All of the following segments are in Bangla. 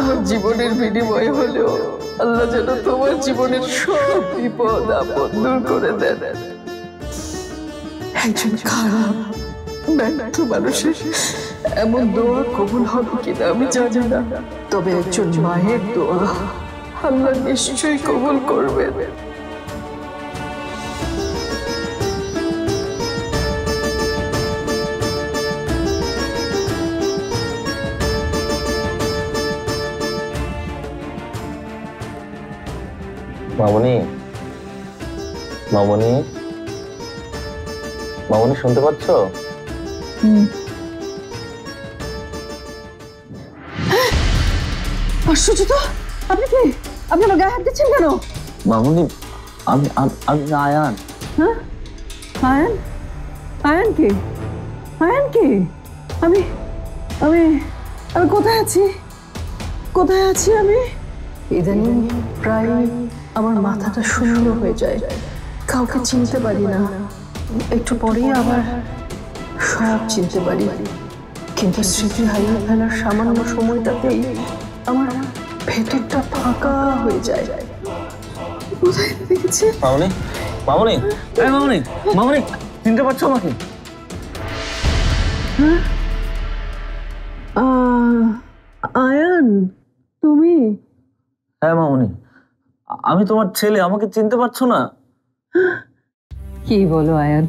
আমার জীবনের বিনিময়ে হলেও আল্লাহ যেন তোমার জীবনের সব বিপদ আপদ দূর করে দেন। একজন খারাপ ব্যর্থ মানুষের এমন দোয়া কবুল হবে কিনা আমি জানি না, তবে একজন মায়ের দোয়া আল্লাহ নিশ্চয়ই কবুল করবেন। মামনি, মামনি, মামনি শুনতে পাচ্ছ? আশ্চর্য তো, আপনি কি? আপনি আমার গায়ে হাত দিচ্ছেন কেন? মামনি, আমি আমি আয়ান। হ্যাঁ, আয়ান? আয়ান কে? আয়ান কে? আমি আমি আমি কোথায় আছি? কোথায় আছি আমি? ইদানিং প্রায় আমার মাথাটা শূন্য হয়ে যায়, কাউকে চিনতে পারি না। একটু পরেই আবার সব চিনতে পারি, কিন্তু স্মৃতি হারিয়ে ফেলার সামান্য সময়টাতেই আমার ভেতরটা ফাঁকা হয়ে যায়। কোথায় দেখেছি? মামনি, মামনি, এই মামনি, মামনি, চিনতে পারছো আমাকে? আয়ান, তুমি? হ্যাঁ মামনি, আমি তোমার ছেলে, আমাকে চিনতে পারছো না? কি বলো আয়ান,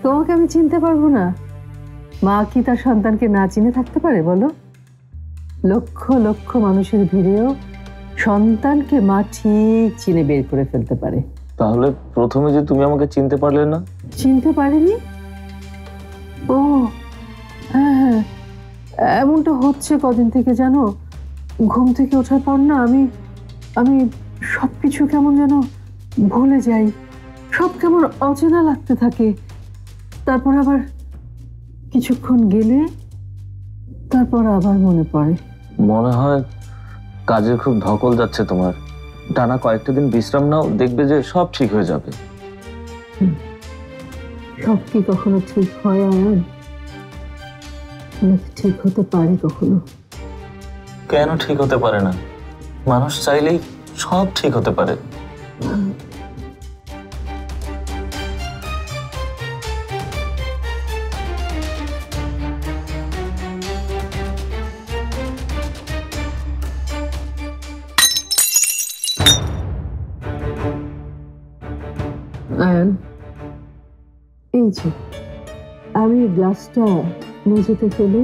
তোমাকে আমি চিনতে পারবো না? মা কি তার সন্তানকে না চিনে থাকতে পারে বলো? লক্ষ লক্ষ মানুষের ভিড়েও সন্তানকে মা ঠিক চিনে বের করে ফেলতে পারে। তাহলে প্রথমে যে তুমি আমাকে চিনতে পারলে না? চিনতে পারিনি? ও হ্যাঁ, এমনটা হচ্ছে কদিন থেকে জানো। ঘুম থেকে ওঠার পর না আমি আমি সবকিছু কেমন যেন ভুলে যাই, সব কেমন অচেনা লাগতে থাকে। তারপর আবার কিছুক্ষণ গেলে তারপর আবার মনে পড়ে। মনে হয় কাজের খুব ধকল যাচ্ছে তোমার। টানা কয়েকটা দিন বিশ্রাম নাও, দেখবে যে সব ঠিক হয়ে যাবে। সব কি কখনো ঠিক হয় আয়ান? নাকি ঠিক হতে পারে কখনো? কেন ঠিক হতে পারে না? মানুষ চাইলেই সব ঠিক হতে পারে। আয়ান, এই যে আমি গ্লাসটা মেঝেতে ফেলে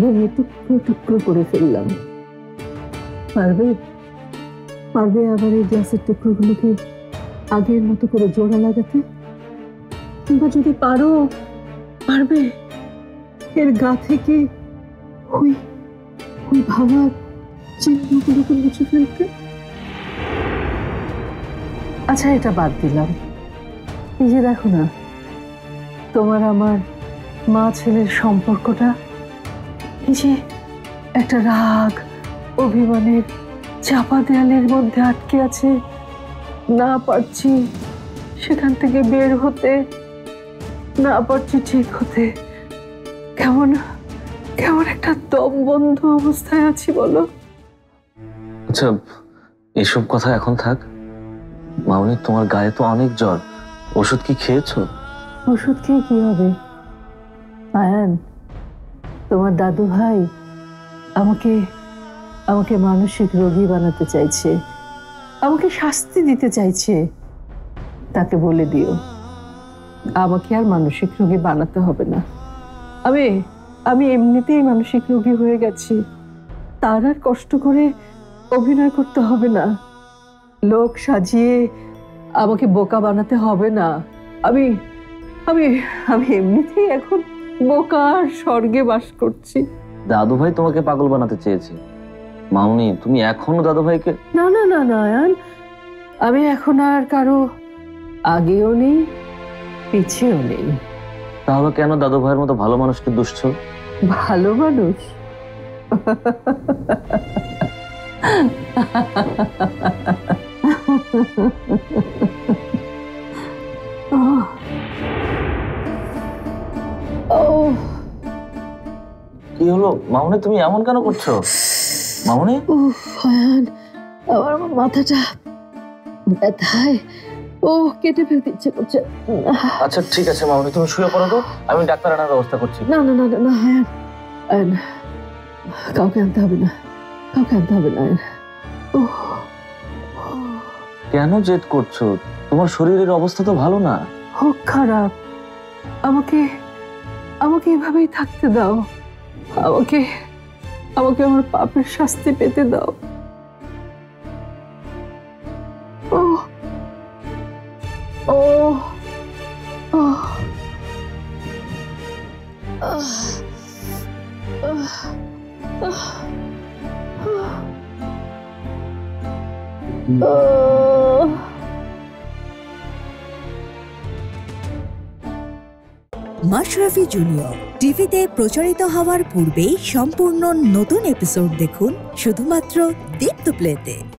ভেঙে টুকরো টুকরো করে ফেললাম। পারবে? পারবে আবার এই গ্লাসের টুকরোগুলোকে আগের মতো করে জোড়া লাগাতে? কিংবা যদি পারো, পারবে এর গা থেকে ওই ওই ভাঙা চিহ্নগুলোকে মুছে ফেলতে? আচ্ছা, এটা বাদ দিলাম। এই যে দেখো না, তোমার আমার মা ছেলের সম্পর্কটা, এই যে একটা রাগ অভিমানের চাপা দেয়ালের মধ্যে আটকে আছে, না পারছি সেখান থেকে বের হতে, না পারছি ঠিক হতে। কেমন কেমন একটা দম বন্ধ অবস্থায় আছি বলো। আচ্ছা, এসব কথা এখন থাক। মামনি, তোমার গায়ে তো অনেক জ্বর, ওষুধ কি খেয়েছো? ওষুধ খেয়ে কি হবে আয়ান? তোমার দাদু ভাই আমাকে আমাকে মানসিক রোগী বানাতে চাইছে, আমাকে শাস্তি দিতে চাইছে। তাকে বলে দিও আমাকে আর মানসিক রোগী বানাতে হবে না। আমি আমি এমনিতেই মানসিক রোগী হয়ে গেছি, তার আর কষ্ট করে অভিনয় করতে হবে না, লোক সাজিয়ে আমাকে বোকা বানাতে হবে না। আমি আমি আমি এমনিতেই এখন বোকার স্বর্গে বাস করছি। দাদু ভাই তোমাকে পাগল বানাতে চেয়েছে। মামনি, তুমি এখনো দাদু ভাইকে... না না না না আয়ান, আমি এখন আর কারো আগেও নেই, পিছেও নেই। তাহলে কেন দাদু ভাইয়ের মতো ভালো মানুষকে দুষছো? ভালো মানুষ? কি হলো মামনি, তুমি এমন কেন করছো? মামনি, উফ হায়ান, আমার মাথাটা ব্যথায় ও কেটে ফেলতে ইচ্ছে করছে। আচ্ছা ঠিক আছে মামনি, তুমি শুয়ে পড়ো তো, আমি ডাক্তার আনার ব্যবস্থা করছি। না না না না না হায়ান, আয়ন, কাউকে আনতে হবে না, কাউকে আনতে হবে না আয়ন। উফ, কেন জেদ করছো? তোমার শরীরের অবস্থা তো ভালো না। হোক খারাপ, আমাকে আমাকে এভাবেই থাকতে দাও, আমাকে আমাকে আমার পাপের শাস্তি পেতে দাও। ও ও ও মাশরাফি জুনিয়র টিভিতে প্রচারিত হওয়ার পূর্বেই সম্পূর্ণ নতুন এপিসোড দেখুন শুধুমাত্র দীপ্ত প্লেতে।